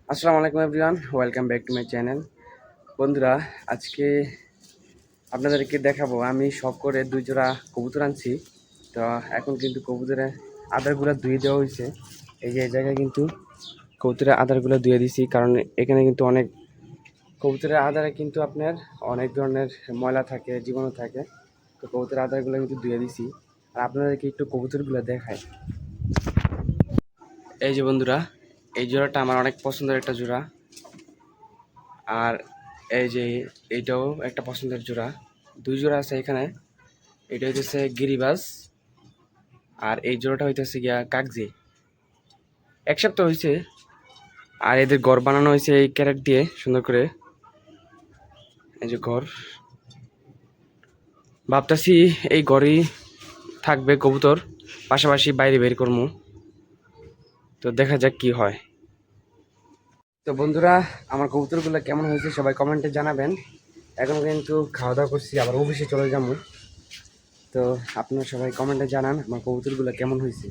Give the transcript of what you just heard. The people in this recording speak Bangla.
আসসালামু আলাইকুম everyone, welcome back to my channel. বন্ধুরা, আজকে আপনাদেরকে দেখাবো আমি শখ করে 2 জোড়া কবুতর আনছি। তো এখন কিন্তু কবুতরের আদারগুলো ধুয়ে দেওয়া হয়েছে। এই যে এই জায়গায় কিন্তু কবুতরের আদারগুলো ধুয়ে দিছি, কারণ এখানে কিন্তু অনেক কবুতরের আদারে কিন্তু আপনার অনেক ধরনের ময়লা থাকে, জীবাণু থাকে। তো কবুতরের আদারগুলো কিন্তু ধুয়ে দিছি। আর আপনাদেরকে একটু কবুতরগুলো দেখাই। এই যে বন্ধুরা, এই জোড়াটা আমার অনেক পছন্দের একটা জোড়া। আর এই যে এইটাও একটা পছন্দের জোড়া। 2 জোড়া আছে এখানে। এটা হইতেছে গিরিবাজ, আর এই জোড়াটা হইতেছে গিয়া কাগজি। 1 সপ্তাহ হয়েছে। আর এদের ঘর বানানো হয়েছে এই ক্যারেট দিয়ে সুন্দর করে। এই যে ঘর, ভাবতেছি এই ঘরই থাকবে কবুতর, পাশাপাশি বাইরে বের করবো। তো দেখা যাক কি হয়। তো বন্ধুরা, আমার কবুতরগুলো কেমন হয়েছে সবাই কমেন্টে জানাবেন। এখন কিন্তু খাওয়া দাওয়া করছি, আবার অফিসে চলে যাবো। তো আপনারা সবাই কমেন্টে জানান আমার কবুতরগুলো কেমন হয়েছে।